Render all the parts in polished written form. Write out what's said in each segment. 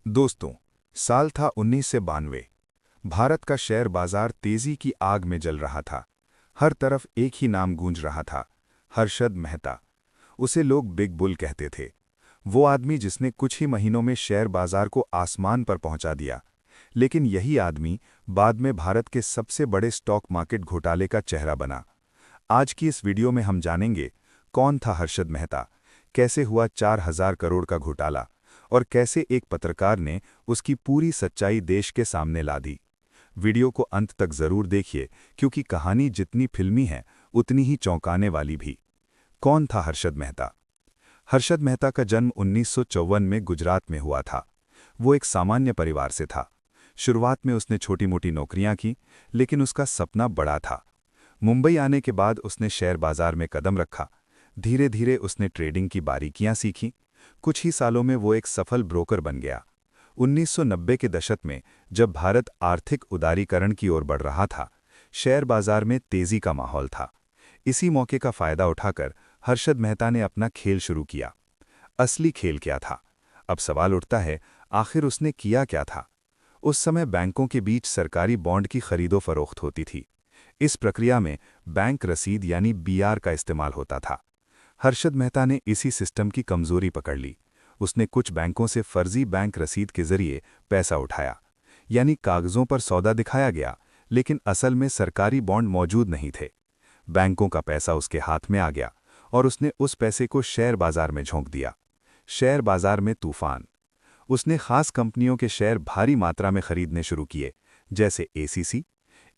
दोस्तों, साल था 1992। भारत का शेयर बाजार तेजी की आग में जल रहा था। हर तरफ एक ही नाम गूंज रहा था, हर्षद मेहता। उसे लोग बिग बुल कहते थे। वो आदमी जिसने कुछ ही महीनों में शेयर बाजार को आसमान पर पहुंचा दिया। लेकिन यही आदमी बाद में भारत के सबसे बड़े स्टॉक मार्केट घोटाले का चेहरा बना। आज की इस वीडियो में हम जानेंगे कौन था हर्षद मेहता, कैसे हुआ 4,000 करोड़ का घोटाला और कैसे एक पत्रकार ने उसकी पूरी सच्चाई देश के सामने ला दी। वीडियो को अंत तक जरूर देखिए, क्योंकि कहानी जितनी फिल्मी है उतनी ही चौंकाने वाली भी। कौन था हर्षद मेहता? हर्षद मेहता का जन्म 1954 में गुजरात में हुआ था। वो एक सामान्य परिवार से था। शुरुआत में उसने छोटी मोटी नौकरियां की, लेकिन उसका सपना बड़ा था। मुंबई आने के बाद उसने शेयर बाजार में कदम रखा। धीरे धीरे उसने ट्रेडिंग की बारीकियां सीखीं। कुछ ही सालों में वो एक सफल ब्रोकर बन गया। 1990 के दशक में जब भारत आर्थिक उदारीकरण की ओर बढ़ रहा था, शेयर बाजार में तेजी का माहौल था। इसी मौके का फायदा उठाकर हर्षद मेहता ने अपना खेल शुरू किया। असली खेल क्या था? अब सवाल उठता है, आखिर उसने किया क्या था? उस समय बैंकों के बीच सरकारी बॉन्ड की खरीदो फरोख्त होती थी। इस प्रक्रिया में बैंक रसीद यानी बीआर का इस्तेमाल होता था। हर्षद मेहता ने इसी सिस्टम की कमजोरी पकड़ ली। उसने कुछ बैंकों से फर्जी बैंक रसीद के जरिए पैसा उठाया, यानी कागजों पर सौदा दिखाया गया, लेकिन असल में सरकारी बॉन्ड मौजूद नहीं थे। बैंकों का पैसा उसके हाथ में आ गया और उसने उस पैसे को शेयर बाजार में झोंक दिया। शेयर बाजार में तूफान। उसने खास कंपनियों के शेयर भारी मात्रा में खरीदने शुरू किए, जैसे एसीसी।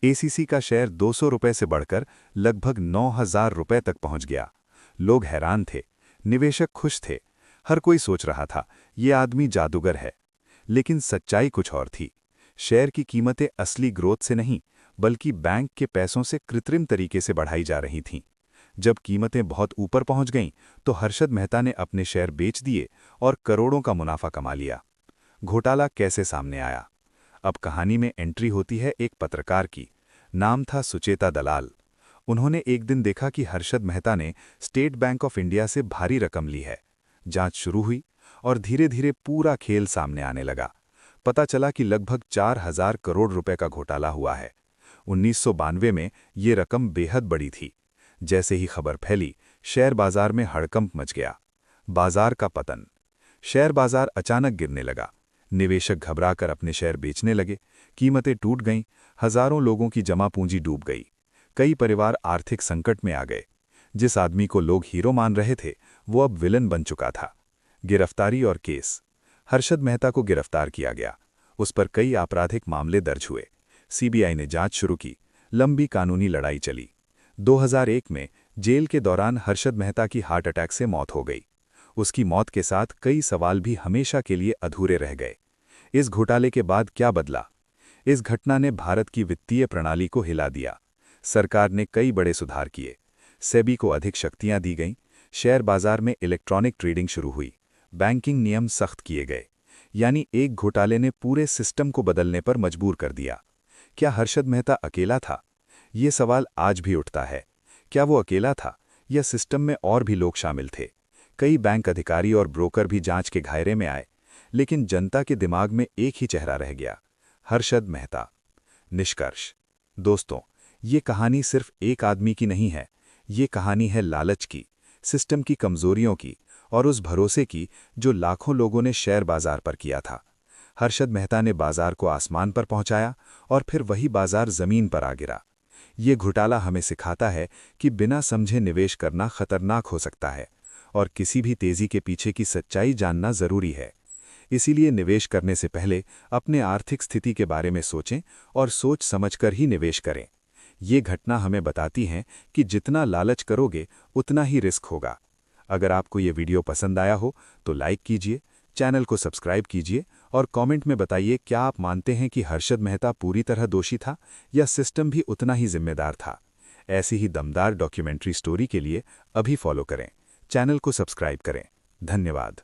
एसीसी का शेयर 200 रुपए से बढ़कर लगभग 9,000 रुपए तक पहुंच गया। लोग हैरान थे, निवेशक खुश थे। हर कोई सोच रहा था, ये आदमी जादूगर है। लेकिन सच्चाई कुछ और थी। शेयर की कीमतें असली ग्रोथ से नहीं, बल्कि बैंक के पैसों से कृत्रिम तरीके से बढ़ाई जा रही थीं। जब कीमतें बहुत ऊपर पहुंच गईं, तो हर्षद मेहता ने अपने शेयर बेच दिए और करोड़ों का मुनाफा कमा लिया। घोटाला कैसे सामने आया? अब कहानी में एंट्री होती है एक पत्रकार की। नाम था सुचेता दलाल। उन्होंने एक दिन देखा कि हर्षद मेहता ने स्टेट बैंक ऑफ इंडिया से भारी रकम ली है। जांच शुरू हुई और धीरे धीरे पूरा खेल सामने आने लगा। पता चला कि लगभग 4,000 करोड़ रुपए का घोटाला हुआ है। 1992 में ये रकम बेहद बड़ी थी। जैसे ही खबर फैली, शेयर बाजार में हड़कंप मच गया। बाजार का पतन। शेयर बाजार अचानक गिरने लगा। निवेशक घबराकर अपने शेयर बेचने लगे। कीमतें टूट गईं। हजारों लोगों की जमा पूंजी डूब गई। कई परिवार आर्थिक संकट में आ गए। जिस आदमी को लोग हीरो मान रहे थे, वो अब विलन बन चुका था। गिरफ्तारी और केस। हर्षद मेहता को गिरफ्तार किया गया। उस पर कई आपराधिक मामले दर्ज हुए। सीबीआई ने जांच शुरू की। लंबी कानूनी लड़ाई चली। 2001 में जेल के दौरान हर्षद मेहता की हार्ट अटैक से मौत हो गई। उसकी मौत के साथ कई सवाल भी हमेशा के लिए अधूरे रह गए। इस घोटाले के बाद क्या बदला? इस घटना ने भारत की वित्तीय प्रणाली को हिला दिया। सरकार ने कई बड़े सुधार किए। सेबी को अधिक शक्तियां दी गईं। शेयर बाजार में इलेक्ट्रॉनिक ट्रेडिंग शुरू हुई। बैंकिंग नियम सख्त किए गए। यानी एक घोटाले ने पूरे सिस्टम को बदलने पर मजबूर कर दिया। क्या हर्षद मेहता अकेला था? ये सवाल आज भी उठता है। क्या वो अकेला था या सिस्टम में और भी लोग शामिल थे? कई बैंक अधिकारी और ब्रोकर भी जांच के घायरे में आए, लेकिन जनता के दिमाग में एक ही चेहरा रह गया, हर्षद मेहता। निष्कर्ष। दोस्तों, ये कहानी सिर्फ एक आदमी की नहीं है। ये कहानी है लालच की, सिस्टम की कमजोरियों की और उस भरोसे की जो लाखों लोगों ने शेयर बाजार पर किया था। हर्षद मेहता ने बाजार को आसमान पर पहुंचाया और फिर वही बाजार जमीन पर आ गिरा। ये घोटाला हमें सिखाता है कि बिना समझे निवेश करना खतरनाक हो सकता है और किसी भी तेजी के पीछे की सच्चाई जानना जरूरी है। इसीलिए निवेश करने से पहले अपने आर्थिक स्थिति के बारे में सोचें और सोच समझकर ही निवेश करें। ये घटना हमें बताती है कि जितना लालच करोगे उतना ही रिस्क होगा। अगर आपको ये वीडियो पसंद आया हो तो लाइक कीजिए, चैनल को सब्सक्राइब कीजिए और कमेंट में बताइए, क्या आप मानते हैं कि हर्षद मेहता पूरी तरह दोषी था या सिस्टम भी उतना ही जिम्मेदार था? ऐसी ही दमदार डॉक्यूमेंट्री स्टोरी के लिए अभी फॉलो करें, चैनल को सब्सक्राइब करें। धन्यवाद।